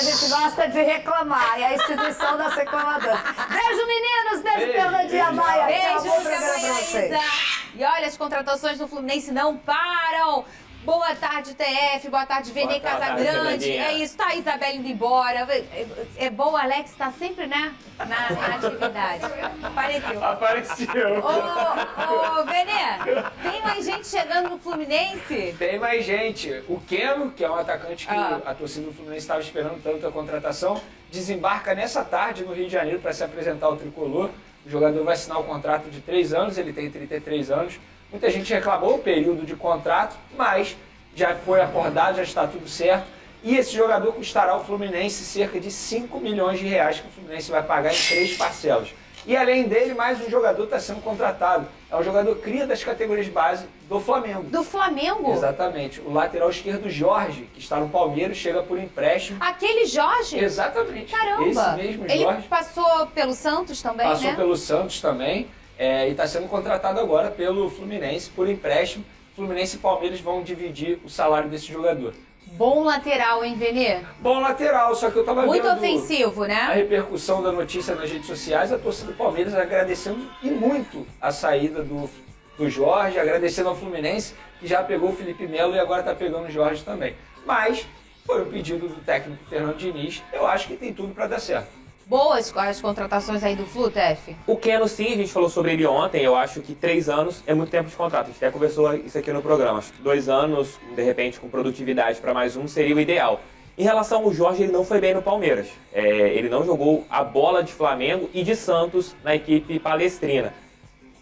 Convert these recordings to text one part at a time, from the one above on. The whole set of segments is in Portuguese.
a gente gosta de reclamar. E a instituição das reclamadoras. Beijo, meninos. Beijo, Fernandinha Maia. Beijo, Isa. E olha, as contratações do Fluminense não param. Boa tarde, TF. Boa tarde, Vene Casagrande. É isso, tá a Isabela indo embora. É bom, o Alex tá sempre, né, na atividade. Apareceu. Ô, Vene, tem mais gente chegando no Fluminense? Tem mais gente. O Keno, que é um atacante que a torcida do Fluminense estava esperando tanto a contratação, desembarca nessa tarde no Rio de Janeiro para se apresentar ao tricolor. O jogador vai assinar o contrato de 3 anos, ele tem 33 anos. Muita gente reclamou o período de contrato, mas já foi acordado, já está tudo certo. E esse jogador custará ao Fluminense cerca de 5 milhões de reais que o Fluminense vai pagar em 3 parcelas. E além dele, mais um jogador está sendo contratado. É um jogador cria das categorias de base do Flamengo. Do Flamengo? Exatamente. O lateral esquerdo Jorge, que está no Palmeiras, chega por empréstimo. Aquele Jorge? Exatamente. Caramba! Esse mesmo Jorge. Ele passou pelo Santos também, né? Passou pelo Santos também. E está sendo contratado agora pelo Fluminense por empréstimo. Fluminense e Palmeiras vão dividir o salário desse jogador. Bom lateral, hein, Vene? Bom lateral, só que eu tava muito vendo ofensivo, né? A repercussão da notícia nas redes sociais, a torcida do Palmeiras agradecendo e muito a saída do Jorge, agradecendo ao Fluminense, que já pegou o Felipe Melo e agora está pegando o Jorge também. Mas foi o pedido do técnico Fernando Diniz, eu acho que tem tudo para dar certo. Boas as contratações aí do Flu, TF? O Keno, sim, a gente falou sobre ele ontem. Eu acho que 3 anos é muito tempo de contrato. A gente até conversou isso aqui no programa. Acho que 2 anos, de repente, com produtividade para mais um, seria o ideal. Em relação ao Jorge, ele não foi bem no Palmeiras. Ele não jogou a bola de Flamengo e de Santos na equipe palestrina.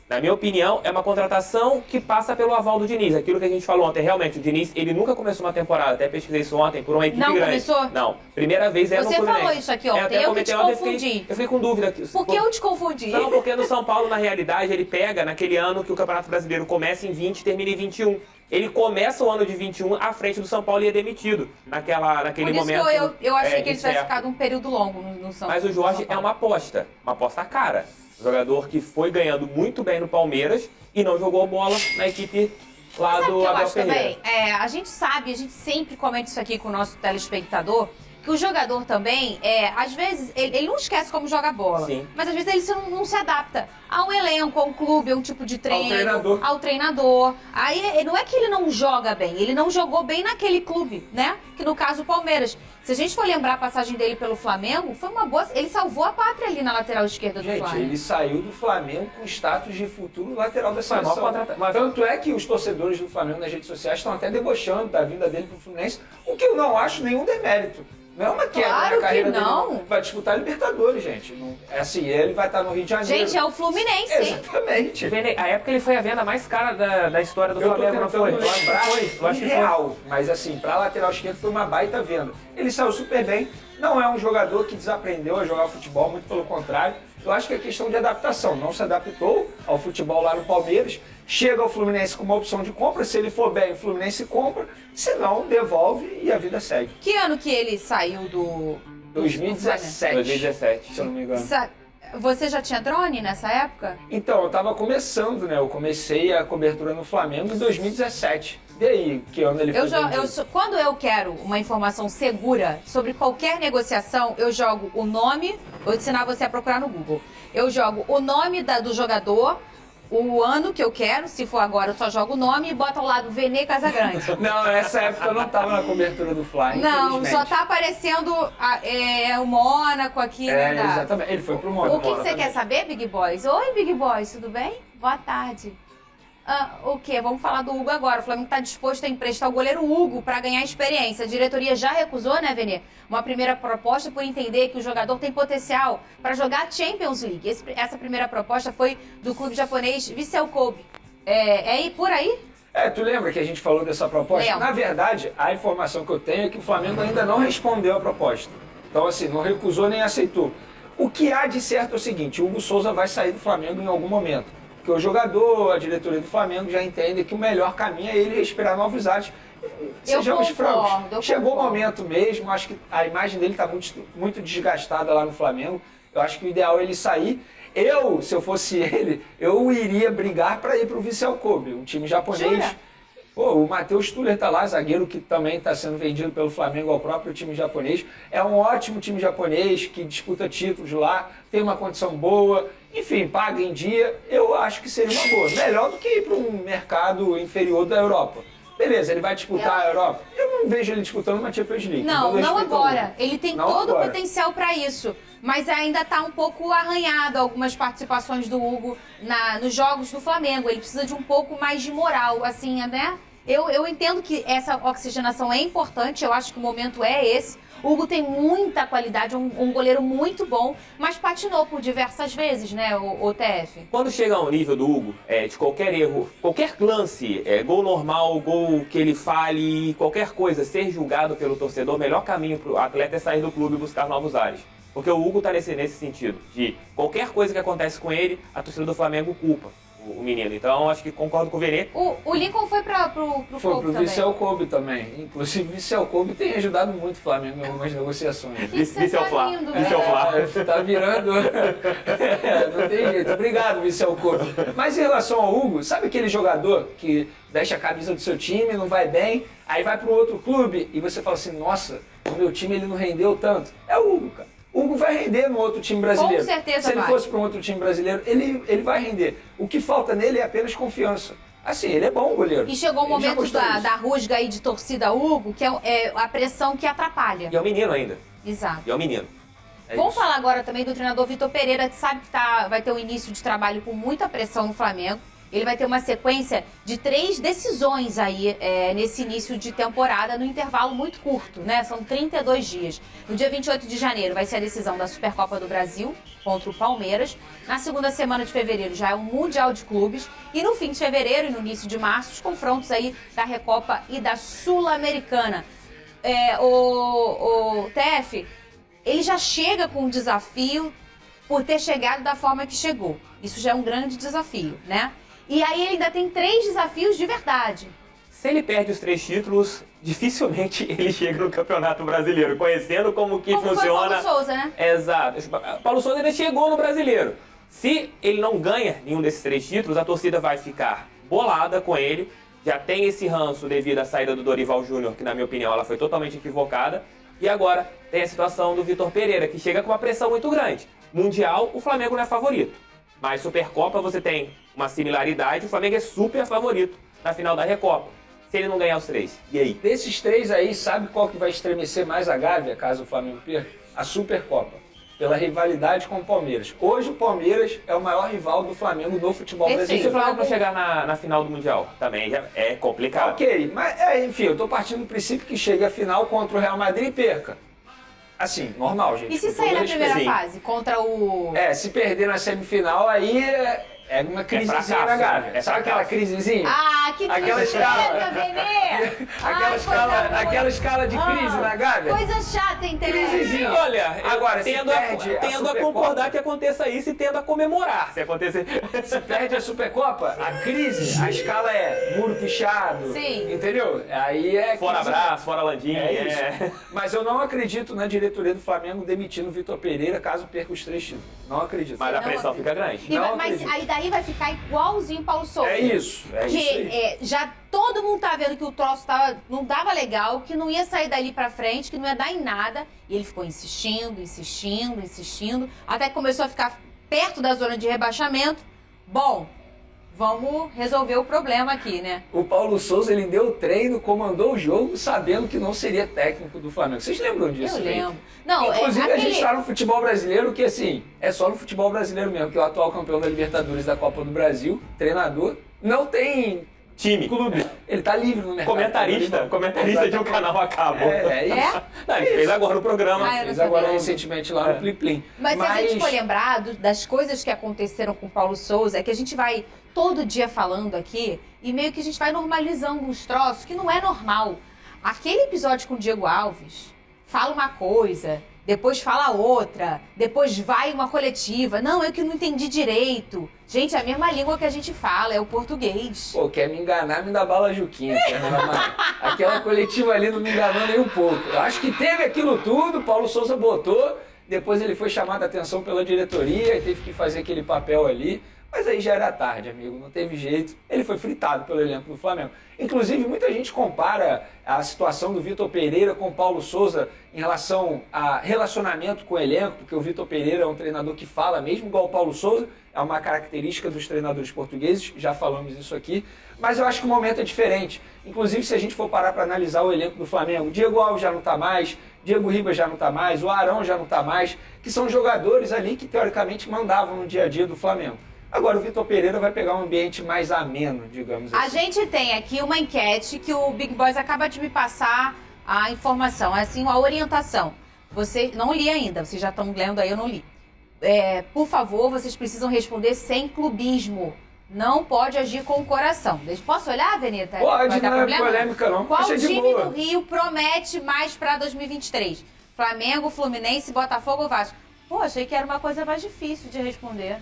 Na minha opinião, é uma contratação que passa pelo aval do Diniz. Aquilo que a gente falou ontem, realmente, o Diniz, ele nunca começou uma temporada, até pesquisei isso ontem, por uma equipe grande. Não começou? Não. Primeira vez é no Fluminense. Você falou isso aqui ontem, eu que te confundi. Eu fiquei com dúvida. Por que eu te confundi? Não, porque no São Paulo, na realidade, ele pega naquele ano que o Campeonato Brasileiro começa em 20 e termina em 21. Ele começa o ano de 21 à frente do São Paulo e é demitido naquele momento. Por isso que eu achei que ele tivesse ficado um período longo no São Paulo. Mas o Jorge é uma aposta cara. Um jogador que foi ganhando muito bem no Palmeiras e não jogou bola na equipe lá do Abel Ferreira. Também, a gente sabe, a gente sempre comenta isso aqui com o nosso telespectador, que o jogador também, às vezes, ele não esquece como joga bola. Sim. Mas às vezes ele não se adapta a um elenco, a um clube, a um tipo de treino, ao treinador. Aí não é que ele não joga bem, ele não jogou bem naquele clube, né? Que no caso o Palmeiras. Se a gente for lembrar a passagem dele pelo Flamengo, foi uma boa. Ele salvou a pátria ali na lateral esquerda do Flamengo. Gente, ele saiu do Flamengo com status de futuro lateral da seleção. Tanto é que os torcedores do Flamengo nas redes sociais estão até debochando da vinda dele pro Fluminense, o que eu não acho nenhum demérito. Não é uma queda claro na carreira que não. dele. Vai disputar Libertadores, gente. Não, assim, ele vai estar no Rio de Janeiro. Gente, é o Fluminense, hein? Exatamente. A época ele foi a venda mais cara da história do Flamengo, não foi? Eu acho que real. Mas assim, pra lateral esquerdo foi uma baita venda. Ele saiu super bem. Não é um jogador que desaprendeu a jogar futebol, muito pelo contrário. Eu acho que é questão de adaptação. Não se adaptou ao futebol lá no Palmeiras. Chega ao Fluminense com uma opção de compra. Se ele for bem, o Fluminense compra. Se não, devolve e a vida segue. Que ano que ele saiu do 2017. 2017, se eu não me engano. Você já tinha drone nessa época? Então, eu tava começando, né? Eu comecei a cobertura no Flamengo em 2017. E aí, que ano ele foi? Quando eu quero uma informação segura sobre qualquer negociação, eu jogo o nome, vou ensinar você a procurar no Google. Eu jogo o nome do jogador, o ano que eu quero, se for agora eu só jogo o nome e boto ao lado Vene Casagrande. Não, nessa época eu não tava na cobertura do Fly, não, só tá aparecendo o Mônaco aqui. Exatamente, ele foi pro Mônaco. O que você quer saber, Big Boys? Oi, Big Boys, tudo bem? Boa tarde. O quê? Vamos falar do Hugo agora. O Flamengo está disposto a emprestar o goleiro Hugo para ganhar experiência. A diretoria já recusou, né, Vene? Uma primeira proposta por entender que o jogador tem potencial para jogar a Champions League. Essa primeira proposta foi do clube japonês Vissel Kobe. Por aí? Tu lembra que a gente falou dessa proposta? Lembro. Na verdade, a informação que eu tenho é que o Flamengo ainda não respondeu a proposta. Então, assim, não recusou nem aceitou. O que há de certo é o seguinte, o Hugo Souza vai sair do Flamengo em algum momento. Porque o jogador, a diretoria do Flamengo já entende que o melhor caminho é ele respirar novos ares. Sejamos francos. Chegou o momento mesmo, acho que a imagem dele está muito desgastada lá no Flamengo. Eu acho que o ideal é ele sair. Se eu fosse ele, eu iria brigar para ir para o Vissel Kobe, um time japonês. Jura? Pô, o Matheus Tuller tá lá, zagueiro que também está sendo vendido pelo Flamengo ao próprio time japonês. É um ótimo time japonês que disputa títulos lá, tem uma condição boa, enfim, paga em dia. Eu acho que seria uma boa. Melhor do que ir para um mercado inferior da Europa. Beleza, ele vai disputar a Europa. Eu não vejo ele disputando uma Champions League. Não, não agora. Ele tem Não todo agora. o potencial para isso. Mas ainda tá um pouco arranhado algumas participações do Hugo nos jogos do Flamengo. Ele precisa de um pouco mais de moral, assim, né? Eu entendo que essa oxigenação é importante, eu acho que o momento é esse. O Hugo tem muita qualidade, um goleiro muito bom, mas patinou por diversas vezes, né, o TF? Quando chega ao nível do Hugo, de qualquer erro, qualquer lance, gol normal, gol que ele fale, qualquer coisa, ser julgado pelo torcedor, o melhor caminho para o atleta é sair do clube e buscar novos ares. Porque o Hugo está nesse sentido, de qualquer coisa que acontece com ele, a torcida do Flamengo culpa o menino. Então, acho que concordo com o Venê. O Lincoln foi pro Foi Kobe pro também. Vissel Kobe também. Inclusive, o Vissel Kobe tem ajudado muito o Flamengo em algumas negociações. Que você tá lindo, né? Tá virando. Não tem jeito. Obrigado, Vissel Kobe. Mas em relação ao Hugo, sabe aquele jogador que veste a camisa do seu time, não vai bem, aí vai para um outro clube e você fala assim, nossa, o meu time ele não rendeu tanto? É o Hugo, cara. O Hugo vai render no outro time brasileiro. Com certeza Se ele vai. fosse para um outro time brasileiro, ele vai render. O que falta nele é apenas confiança. Assim, ele é bom goleiro. E chegou o Ele já momento mostrou isso. da rusga aí de torcida Hugo, que é a pressão que atrapalha. E é um menino ainda. Exato. E é um menino. É Vamos isso. falar agora também do treinador Vitor Pereira, que sabe que vai ter um início de trabalho com muita pressão no Flamengo. Ele vai ter uma sequência de 3 decisões aí nesse início de temporada, no intervalo muito curto, né? São 32 dias. No dia 28 de janeiro vai ser a decisão da Supercopa do Brasil contra o Palmeiras. Na segunda semana de fevereiro já é o Mundial de Clubes. E no fim de fevereiro e no início de março, os confrontos aí da Recopa e da Sul-Americana. O TF, ele já chega com um desafio por ter chegado da forma que chegou. Isso já é um grande desafio, né? E aí ele ainda tem 3 desafios de verdade. Se ele perde os 3 títulos, dificilmente ele chega no Campeonato Brasileiro, conhecendo como que Como funciona. foi o Paulo Souza, né? Exato. Paulo Souza ainda chegou no Brasileiro. Se ele não ganha nenhum desses 3 títulos, a torcida vai ficar bolada com ele. Já tem esse ranço devido à saída do Dorival Júnior, que na minha opinião ela foi totalmente equivocada. E agora tem a situação do Vitor Pereira, que chega com uma pressão muito grande. Mundial, o Flamengo não é favorito. Mas Supercopa você tem uma similaridade, o Flamengo é super favorito na final da Recopa. Se ele não ganhar os 3, e aí? Desses 3 aí, sabe qual que vai estremecer mais a Gávea, caso o Flamengo perca? A Supercopa. Pela rivalidade com o Palmeiras. Hoje o Palmeiras é o maior rival do Flamengo no futebol Perfeito. E se o brasileiro. Flamengo não chegar na final do Mundial? Também já é complicado. Ok, mas enfim, eu tô partindo do princípio que chega a final contra o Real Madrid e perca. Assim, normal, gente. E se com sair todo na respeito. primeira Sim. fase contra o... Se perder na semifinal, aí é uma crisezinha fracasso, na Gávea. é Sabe aquela fracasso. crisezinha? Ah, que Aquela tristeza, escala. Benê! Aquela escala de crise na Gávea? Coisa chata, entendeu? Crisezinha. Olha, Agora, se tendo perde a a Supercopa- concordar que aconteça isso e tendo a comemorar se acontecer. Se perde a Supercopa, a crise, a escala é muro pichado. Sim. Entendeu? Aí é. Fora crise. abraço, fora Landim. É isso. Mas eu não acredito na diretoria do Flamengo demitindo o Vitor Pereira caso perca os 3 títulos. Não acredito. Mas a Não, pressão fica grande. Não Mas acredito. aí daí vai ficar igualzinho o Paulo Souza. É isso. É isso aí. Que já todo mundo tá vendo que o troço não dava legal, que não ia sair dali pra frente, que não ia dar em nada. E ele ficou insistindo, até que começou a ficar perto da zona de rebaixamento. Bom, vamos resolver o problema aqui, né? O Paulo Souza, ele deu treino, comandou o jogo, sabendo que não seria técnico do Flamengo. Vocês lembram disso? Eu gente? lembro. Não, Inclusive, a gente tá no futebol brasileiro que, assim, é só no futebol brasileiro mesmo, que o atual campeão da Libertadores da Copa do Brasil, treinador, não tem Time. clube. Ele tá livre no mercado. Comentarista de um canal acabou. É isso. É? Não, ele fez agora o programa. Ah, eu não Fez sabia. agora recentemente lá no Plim Plim. Mas se a gente for lembrar das coisas que aconteceram com o Paulo Souza, é que a gente vai todo dia falando aqui e meio que a gente vai normalizando uns troços que não é normal. Aquele episódio com o Diego Alves fala uma coisa, depois fala outra, depois vai uma coletiva. Não, eu que não entendi direito. Gente, é a mesma língua que a gente fala, é o português. Pô, quer me enganar, me dá bala Juquinha. Aquela coletiva ali não me enganou nem um pouco. Eu acho que teve aquilo tudo, Paulo Souza botou, depois ele foi chamado a atenção pela diretoria e teve que fazer aquele papel ali. Mas aí já era tarde, amigo, não teve jeito. Ele foi fritado pelo elenco do Flamengo. Inclusive, muita gente compara a situação do Vitor Pereira com o Paulo Souza em relação a relacionamento com o elenco, porque o Vitor Pereira é um treinador que fala mesmo, igual o Paulo Souza, é uma característica dos treinadores portugueses, já falamos isso aqui, mas eu acho que o momento é diferente. Inclusive, se a gente for parar para analisar o elenco do Flamengo, Diego Alves já não está mais, Diego Ribas já não está mais, o Arão já não está mais, que são jogadores ali que teoricamente mandavam no dia a dia do Flamengo. Agora o Vitor Pereira vai pegar um ambiente mais ameno, digamos assim. A gente tem aqui uma enquete que o Big Boys acaba de me passar a informação, assim, a orientação. Você não li ainda, vocês já estão lendo aí, eu não li. Por favor, vocês precisam responder sem clubismo. Não pode agir com o coração. Posso olhar, Veneta? Pode, não é polêmica não. Qual Deixa de time boa. do Rio promete mais para 2023? Flamengo, Fluminense, Botafogo ou Vasco? Pô, achei que era uma coisa mais difícil de responder.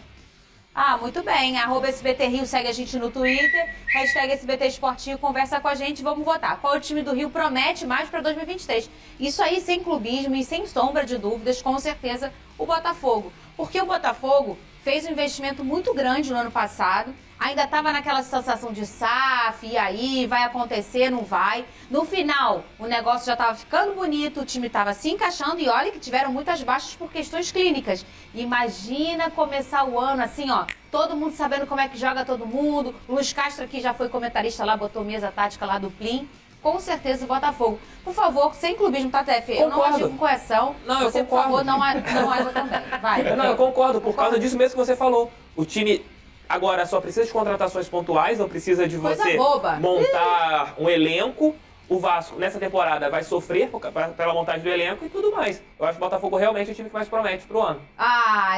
Ah, muito bem. @SBT Rio, segue a gente no Twitter. #SBT Esportinho, conversa com a gente, vamos votar. Qual time do Rio promete mais para 2023? Isso aí sem clubismo e sem sombra de dúvidas, com certeza, o Botafogo. Porque o Botafogo fez um investimento muito grande no ano passado, ainda estava naquela sensação de SAF, e aí, vai acontecer, não vai. No final, o negócio já estava ficando bonito, o time estava se encaixando, e olha que tiveram muitas baixas por questões clínicas. Imagina começar o ano assim, ó, todo mundo sabendo como é que joga todo mundo, Luiz Castro aqui já foi comentarista lá, botou mesa tática lá do Plim. Com certeza o Botafogo. Por favor, sem clubismo, tá, TF? Eu não agi com coração. Não, eu você, concordo. por favor, não haja também. Vai. Não, eu concordo, por causa disso mesmo que você falou. O time agora só precisa de contratações pontuais, não precisa de Coisa você boba. montar um elenco. O Vasco, nessa temporada, vai sofrer pela montagem do elenco e tudo mais. Eu acho que o Botafogo realmente é o time que mais promete pro ano. Ah,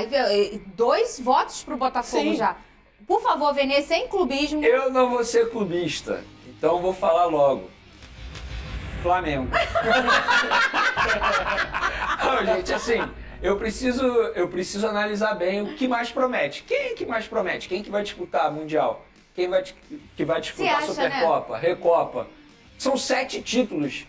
2 votos pro Botafogo Sim. já. Por favor, Venê, sem clubismo. Eu não vou ser clubista, então vou falar logo. Flamengo. Não, gente, assim, eu preciso analisar bem o que mais promete. Quem que mais promete? Quem que vai disputar a Mundial? Quem que vai disputar a Você acha, Supercopa, Recopa? São 7 títulos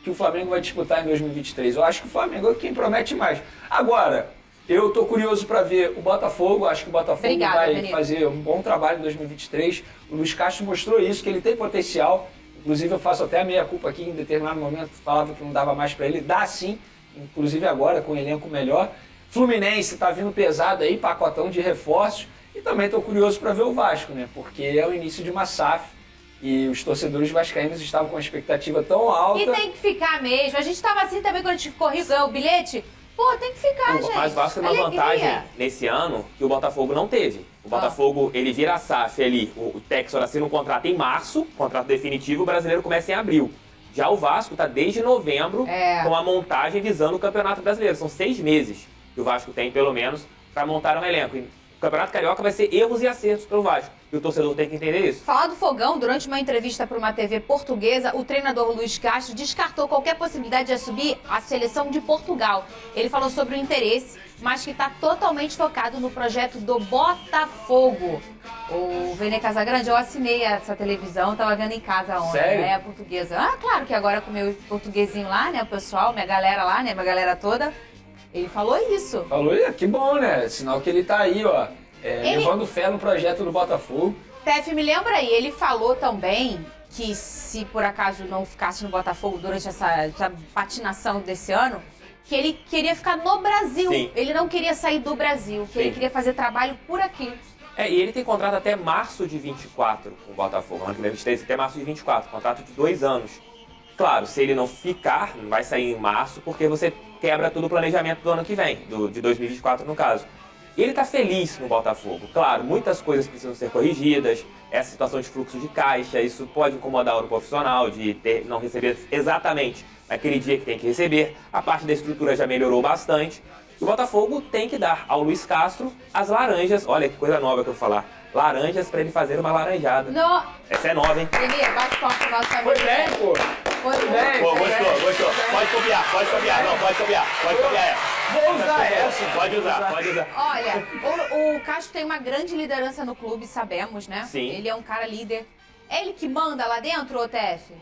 que o Flamengo vai disputar em 2023. Eu acho que o Flamengo é quem promete mais. Agora, eu tô curioso para ver o Botafogo. Acho que o Botafogo Obrigada, vai Benito. fazer um bom trabalho em 2023. O Luiz Castro mostrou isso, que ele tem potencial. Inclusive, eu faço até a meia-culpa aqui, em determinado momento falava que não dava mais para ele. Dá sim, inclusive agora, com um elenco melhor. Fluminense tá vindo pesado aí, pacotão de reforços. E também tô curioso para ver o Vasco, né? Porque é o início de uma SAF. E os torcedores vascaínos estavam com uma expectativa tão alta. E tem que ficar mesmo. A gente tava assim também quando a gente correu, ganhou o bilhete. Pô, tem que ficar, gente. Mas o Vasco tem uma Alegria. vantagem nesse ano que o Botafogo não teve. O Botafogo, ele vira a SAF ali, o Textor assina um contrato em março, contrato definitivo, o brasileiro começa em abril. Já o Vasco tá desde novembro com a montagem visando o Campeonato Brasileiro. São 6 meses que o Vasco tem, pelo menos, para montar um elenco. E o Campeonato Carioca vai ser erros e acertos pelo Vasco. E o torcedor tem que entender isso. Falar do Fogão, durante uma entrevista para uma TV portuguesa, o treinador Luiz Castro descartou qualquer possibilidade de assumir a seleção de Portugal. Ele falou sobre o interesse, mas que está totalmente focado no projeto do Botafogo. O Vene Casagrande, eu assinei essa televisão, estava vendo em casa ontem, Sério? né, a portuguesa. Ah, claro que agora com o meu portuguesinho lá, né, o pessoal, minha galera lá, né, minha galera toda, ele falou isso. Falou, que bom, né? Sinal que ele tá aí, ó, levando fé no projeto do Botafogo. Tef, me lembra aí, ele falou também que se por acaso não ficasse no Botafogo durante essa patinação desse ano, que ele queria ficar no Brasil. Sim. Ele não queria sair do Brasil, que ele Sim. queria fazer trabalho por aqui. E ele tem contrato até março de 24 com o Botafogo. Ano que vem, 23, até março de 24. Contrato de 2 anos. Claro, se ele não ficar, vai sair em março, porque você quebra todo o planejamento do ano que vem, de 2024 no caso. Ele está feliz no Botafogo. Claro, muitas coisas precisam ser corrigidas. Essa situação de fluxo de caixa, isso pode incomodar o profissional de não receber exatamente naquele dia que tem que receber. A parte da estrutura já melhorou bastante. O Botafogo tem que dar ao Luiz Castro as laranjas. Olha que coisa nova que eu vou falar. Laranjas para ele fazer uma laranjada. No... Essa é nova, hein? Ele bate palma pro nosso amigo. Foi bem, pô. Foi Foi bom. bem. Pô, foi bem. gostou. Pode copiar. Não, pode copiar essa. Vou usar essa. Pode usar. Olha, o Castro tem uma grande liderança no clube, sabemos, né? Sim. Ele é um cara líder. É ele que manda lá dentro, ô TF?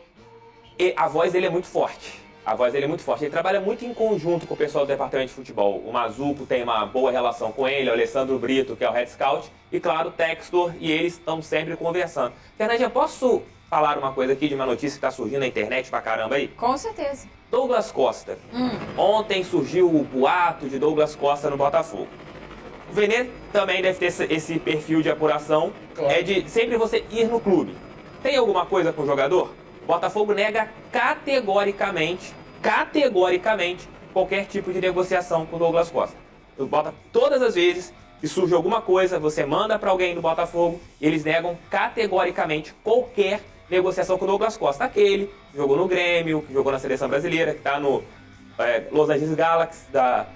E a voz dele é muito forte. A voz dele é muito forte. Ele trabalha muito em conjunto com o pessoal do departamento de futebol. O Mazuco tem uma boa relação com ele, o Alessandro Brito, que é o head scout, e claro, o Textor, e eles estão sempre conversando. Fernandinha, posso falar uma coisa aqui de uma notícia que está surgindo na internet pra caramba aí? Com certeza. Douglas Costa. Ontem surgiu o boato de Douglas Costa no Botafogo. O Vene também deve ter esse perfil de apuração, Claro. é de sempre você ir no clube. Tem alguma coisa com o jogador? O Botafogo nega categoricamente, qualquer tipo de negociação com o Douglas Costa. Todas as vezes que surge alguma coisa, você manda para alguém do Botafogo e eles negam categoricamente qualquer negociação com o Douglas Costa. Aquele que jogou no Grêmio, que jogou na Seleção Brasileira, que está no Los Angeles Galaxy, da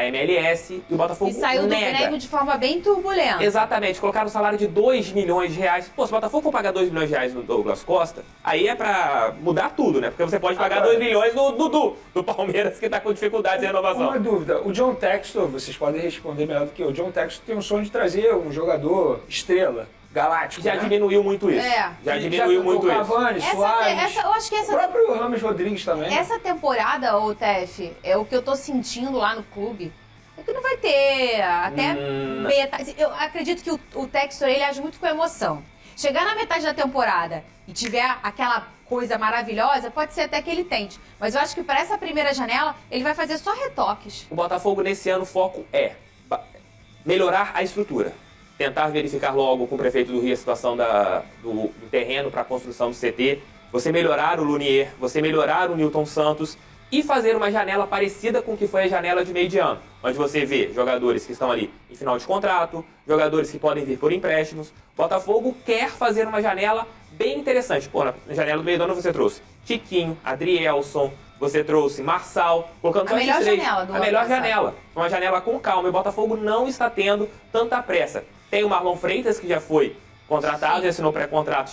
MLS, e o Botafogo E saiu do nega. Grêmio de forma bem turbulenta. Exatamente, colocaram um salário de 2 milhões de reais. Pô, se o Botafogo for pagar 2 milhões de reais no Douglas Costa, aí é pra mudar tudo, né? Porque você pode pagar 2 milhões no Dudu, do Palmeiras, que tá com dificuldade de renovação. Uma dúvida, o John Textor, vocês podem responder melhor do que eu. O John Textor tem um sonho de trazer um jogador estrela, galáctico, Já né? diminuiu muito isso. É. Já diminuiu muito isso. Cavani, Suárez, Eu acho que o próprio Rames Rodrigues também. essa temporada, ô TF, é o que eu tô sentindo lá no clube. É que não vai ter até metade. Eu acredito que o Textor, ele age muito com emoção. Chegar na metade da temporada e tiver aquela coisa maravilhosa, pode ser até que ele tente. Mas eu acho que para essa primeira janela, ele vai fazer só retoques. O Botafogo nesse ano o foco é melhorar a estrutura. Tentar verificar logo com o prefeito do Rio a situação do terreno para a construção do CT. Você melhorar o Lunier, você melhorar o Nilton Santos e fazer uma janela parecida com o que foi a janela de meio de ano, onde você vê jogadores que estão ali em final de contrato, jogadores que podem vir por empréstimos. Botafogo quer fazer uma janela bem interessante. Pô, na janela do meio do ano você trouxe Tiquinho, Adrielson, você trouxe Marçal, colocando só esses três. Janela do A ano melhor passado. janela. Uma janela com calma. E o Botafogo não está tendo tanta pressa. Tem o Marlon Freitas, que já foi contratado, já assinou pré-contrato,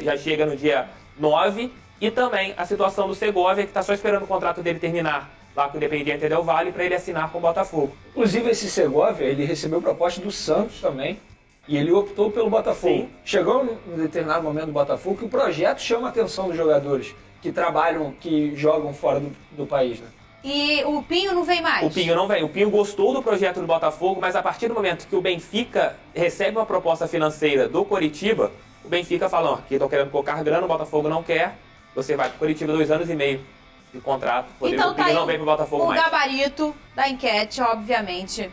já chega no dia 9. E também a situação do Segovia, que está só esperando o contrato dele terminar lá com o Independiente Del Valle para ele assinar com o Botafogo. Inclusive esse Segovia, ele recebeu proposta do Santos também. E ele optou pelo Botafogo. Sim. Chegou num determinado momento do Botafogo que o projeto chama a atenção dos jogadores que trabalham, que jogam fora do país, né? E o Pinho não vem mais? O Pinho não vem. O Pinho gostou do projeto do Botafogo, mas a partir do momento que o Benfica recebe uma proposta financeira do Coritiba, o Benfica fala, ó, aqui estão querendo colocar grana, o Botafogo não quer, você vai pro Coritiba 2 anos e meio de contrato. Então o tá Pinho aí não vem pro Botafogo o mais. gabarito da enquete, obviamente.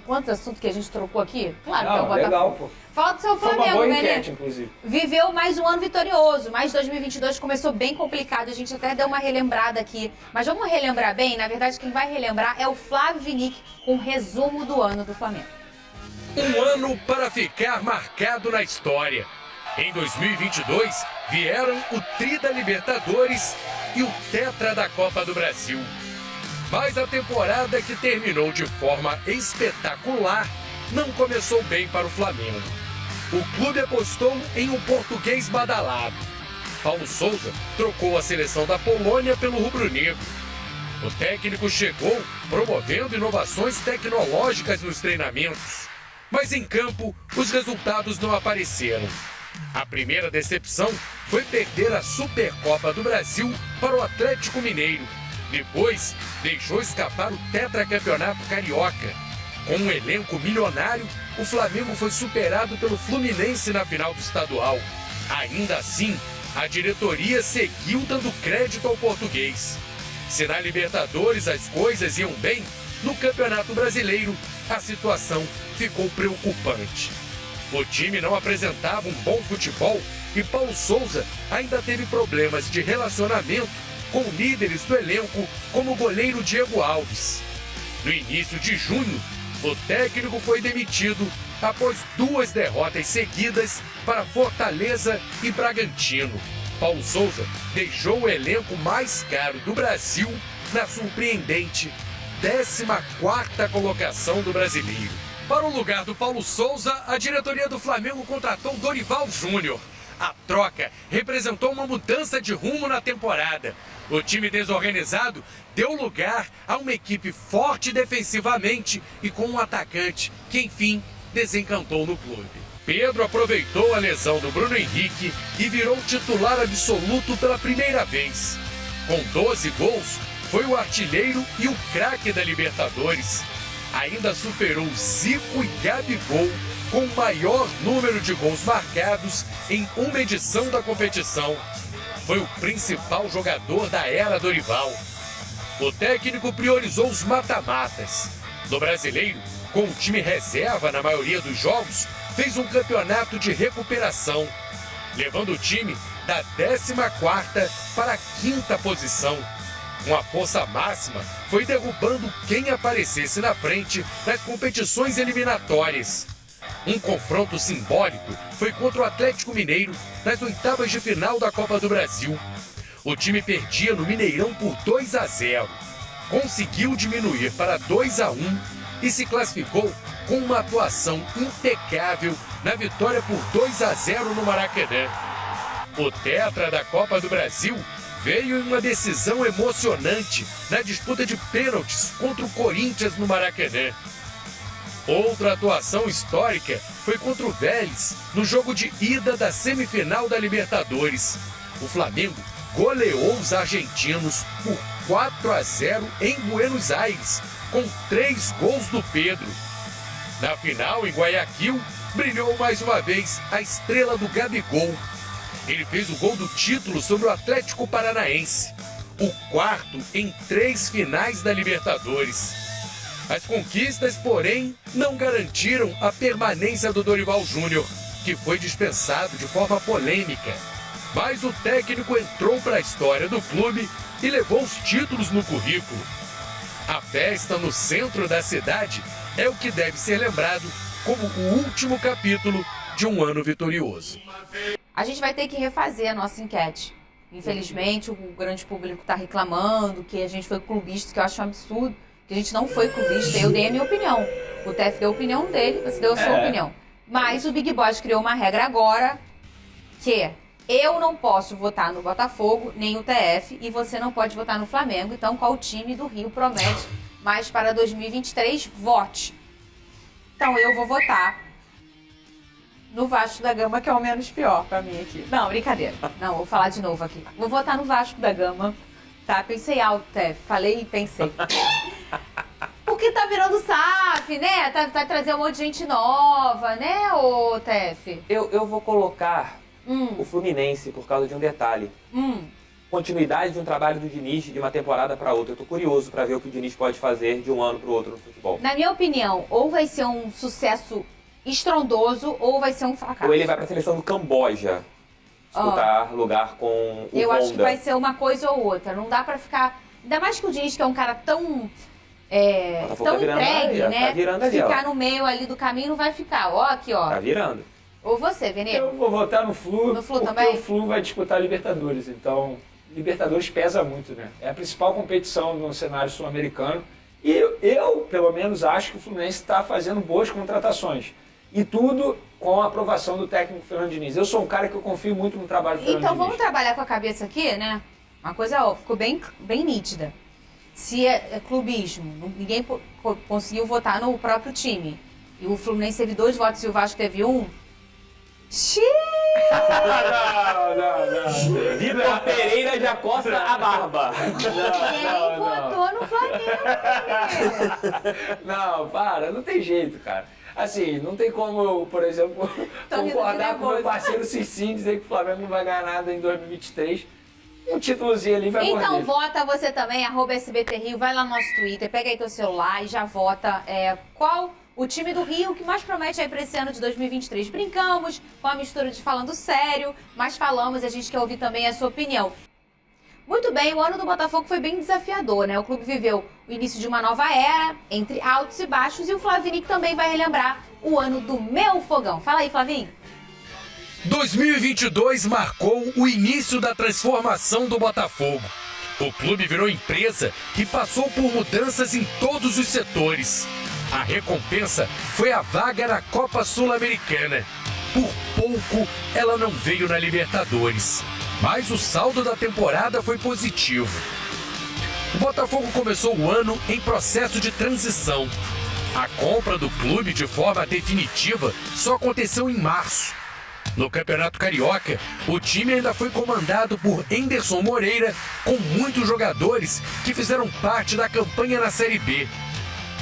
Quantos assuntos que a gente trocou aqui? Claro que é o Não, Botafogo. legal, pô. Fala do seu Foi uma Flamengo, boa Vene. enquete, inclusive. Viveu mais um ano vitorioso, mas 2022 começou bem complicado. A gente até deu uma relembrada aqui. Mas vamos relembrar bem? Na verdade, quem vai relembrar é o Flávio Vinick com um resumo do ano do Flamengo. Um ano para ficar marcado na história. Em 2022, vieram o Tri da Libertadores e o Tetra da Copa do Brasil. Mas a temporada que terminou de forma espetacular não começou bem para o Flamengo. O clube apostou em um português badalado. Paulo Souza trocou a seleção da Polônia pelo rubro-negro. O técnico chegou promovendo inovações tecnológicas nos treinamentos. Mas em campo, os resultados não apareceram. A primeira decepção foi perder a Supercopa do Brasil para o Atlético Mineiro. Depois, deixou escapar o tetracampeonato carioca. Com um elenco milionário, o Flamengo foi superado pelo Fluminense na final do estadual. Ainda assim, a diretoria seguiu dando crédito ao português. Se na Libertadores as coisas iam bem, no Campeonato Brasileiro a situação ficou preocupante. O time não apresentava um bom futebol e Paulo Souza ainda teve problemas de relacionamento com líderes do elenco, como o goleiro Diego Alves. No início de junho, o técnico foi demitido após 2 derrotas seguidas para Fortaleza e Bragantino. Paulo Souza deixou o elenco mais caro do Brasil na surpreendente 14ª colocação do brasileiro. Para o lugar do Paulo Souza, a diretoria do Flamengo contratou Dorival Júnior. A troca representou uma mudança de rumo na temporada. O time desorganizado deu lugar a uma equipe forte defensivamente e com um atacante que, enfim, desencantou no clube. Pedro aproveitou a lesão do Bruno Henrique e virou titular absoluto pela primeira vez. Com 12 gols, foi o artilheiro e o craque da Libertadores. Ainda superou Zico e Gabigol com o maior número de gols marcados em uma edição da competição. Foi o principal jogador da era Dorival. O técnico priorizou os mata-matas. No Brasileiro, com o time reserva na maioria dos jogos, fez um campeonato de recuperação, levando o time da 14ª para a 5ª posição. Com a força máxima, foi derrubando quem aparecesse na frente nas competições eliminatórias. Um confronto simbólico foi contra o Atlético Mineiro nas oitavas de final da Copa do Brasil. O time perdia no Mineirão por 2-0. Conseguiu diminuir para 2-1 e se classificou com uma atuação impecável na vitória por 2-0 no Maracanã. O tetra da Copa do Brasil veio em uma decisão emocionante na disputa de pênaltis contra o Corinthians no Maracanã. Outra atuação histórica foi contra o Vélez no jogo de ida da semifinal da Libertadores. O Flamengo goleou os argentinos por 4-0 em Buenos Aires, com 3 gols do Pedro. Na final, em Guayaquil, brilhou mais uma vez a estrela do Gabigol. Ele fez o gol do título sobre o Atlético Paranaense, o 4º em 3 finais da Libertadores. As conquistas, porém, não garantiram a permanência do Dorival Júnior, que foi dispensado de forma polêmica. Mas o técnico entrou para a história do clube e levou os títulos no currículo. A festa no centro da cidade é o que deve ser lembrado como o último capítulo de um ano vitorioso. A gente vai ter que refazer a nossa enquete. Infelizmente, o grande público está reclamando que a gente foi clubista, que eu acho um absurdo, que a gente não foi clubista. Eu dei a minha opinião. O TF deu a opinião dele, você deu a sua opinião. Mas o Big Boss criou uma regra agora que eu não posso votar no Botafogo, nem o TF, e você não pode votar no Flamengo. Então, qual time do Rio promete mais para 2023? Vote. Então, eu vou votar no Vasco da Gama, que é o menos pior pra mim aqui. Não, brincadeira. Não, vou falar de novo aqui. Vou votar no Vasco da Gama. Tá, pensei alto, Tef. Falei e pensei. Porque tá virando SAF, né? Tá trazendo um monte de gente nova, né, ô Tef? Eu vou colocar o Fluminense por causa de um detalhe. Continuidade de um trabalho do Diniz de uma temporada para outra. Eu tô curioso para ver o que o Diniz pode fazer de um ano pro outro no futebol. Na minha opinião, ou vai ser um sucesso estrondoso ou vai ser um fracasso. Ou ele vai pra seleção do Camboja disputar lugar com o Eu Honda. acho que vai ser uma coisa ou outra. Não dá pra ficar... Ainda mais que o Diniz, que é um cara tão... tão tá virando entregue, ali, né? Tá virando ali, ficar no meio ali do caminho não vai ficar. Ó, aqui, ó. Tá virando. Ou você, Venê? Eu vou votar no Flu, No Flu porque também? o Flu vai disputar a Libertadores. Então, Libertadores pesa muito, né? É a principal competição no cenário sul-americano. E eu, pelo menos, acho que o Fluminense está fazendo boas contratações. E tudo com a aprovação do técnico Fernando Diniz. Eu sou um cara que eu confio muito no trabalho do Fernando Então Diniz. vamos trabalhar com a cabeça aqui, né? Uma coisa, ó, ficou bem nítida. Se é clubismo, ninguém conseguiu votar no próprio time, e o Fluminense teve 2 votos e o Vasco teve 1, xiii! Não. Vitor Pereira já coça a barba. Quem votou no Flamengo? Não, para, não tem jeito, cara. Assim, não tem como eu, por exemplo, concordar com o meu parceiro Cicim, dizer que o Flamengo não vai ganhar nada em 2023. Um títulozinho ali vai Então morrer. vota você também, @SBT Rio, vai lá no nosso Twitter, pega aí teu celular e já vota qual o time do Rio que mais promete aí pra esse ano de 2023. Brincamos com a mistura de falando sério, mas falamos e a gente quer ouvir também a sua opinião. Muito bem, o ano do Botafogo foi bem desafiador, né? O clube viveu o início de uma nova era, entre altos e baixos, e o Flavinic também vai relembrar o ano do meu fogão. Fala aí, Flavinho. 2022 marcou o início da transformação do Botafogo. O clube virou empresa que passou por mudanças em todos os setores. A recompensa foi a vaga na Copa Sul-Americana. Por pouco, ela não veio na Libertadores. Mas o saldo da temporada foi positivo. O Botafogo começou o ano em processo de transição. A compra do clube de forma definitiva só aconteceu em março. No Campeonato Carioca, o time ainda foi comandado por Enderson Moreira, com muitos jogadores que fizeram parte da campanha na Série B.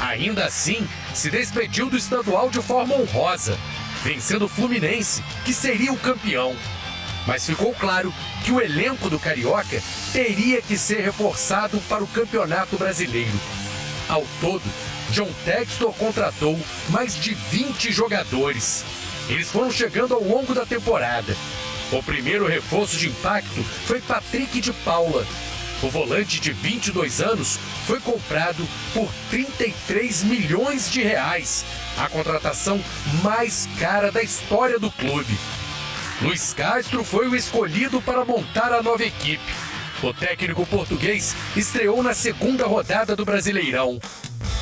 Ainda assim, se despediu do estadual de forma honrosa, vencendo o Fluminense, que seria o campeão. Mas ficou claro que o elenco do Carioca teria que ser reforçado para o Campeonato Brasileiro. Ao todo, John Textor contratou mais de 20 jogadores. Eles foram chegando ao longo da temporada. O primeiro reforço de impacto foi Patrick de Paula. O volante de 22 anos foi comprado por 33 milhões de reais, a contratação mais cara da história do clube. Luiz Castro foi o escolhido para montar a nova equipe. O técnico português estreou na segunda rodada do Brasileirão.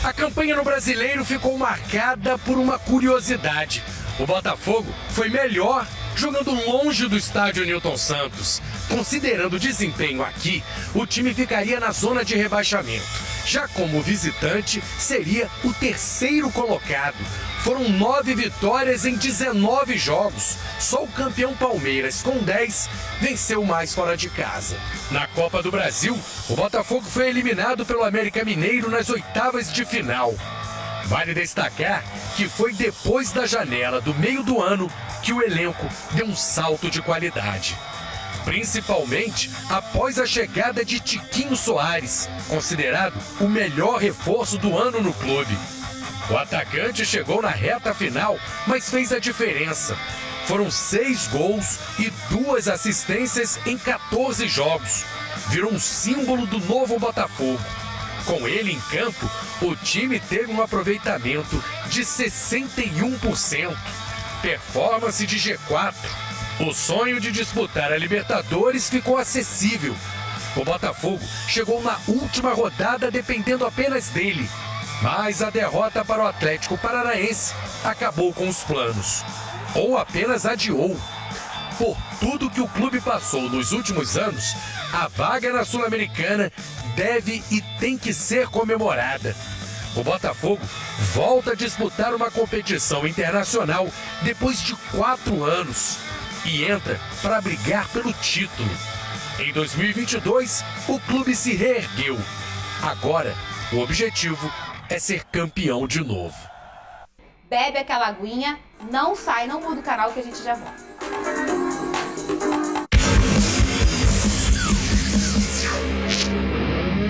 A campanha no Brasileiro ficou marcada por uma curiosidade. O Botafogo foi melhor jogando longe do estádio Newton Santos. Considerando o desempenho aqui, o time ficaria na zona de rebaixamento. Já como visitante, seria o terceiro colocado. Foram 9 vitórias em 19 jogos. Só o campeão Palmeiras, com 10, venceu mais fora de casa. Na Copa do Brasil, o Botafogo foi eliminado pelo América Mineiro nas oitavas de final. Vale destacar que foi depois da janela do meio do ano que o elenco deu um salto de qualidade. Principalmente após a chegada de Tiquinho Soares, considerado o melhor reforço do ano no clube. O atacante chegou na reta final, mas fez a diferença. Foram 6 gols e 2 assistências em 14 jogos. Virou um símbolo do novo Botafogo. Com ele em campo, o time teve um aproveitamento de 61%. Performance de G4. O sonho de disputar a Libertadores ficou acessível. O Botafogo chegou na última rodada dependendo apenas dele. Mas a derrota para o Atlético Paranaense acabou com os planos. Ou apenas adiou. Por tudo que o clube passou nos últimos anos, a vaga na Sul-Americana deve e tem que ser comemorada. O Botafogo volta a disputar uma competição internacional depois de 4 anos e entra para brigar pelo título. Em 2022, o clube se reergueu. Agora, o objetivo é ser campeão de novo. Bebe aquela aguinha, não sai, não muda o canal que a gente já volta.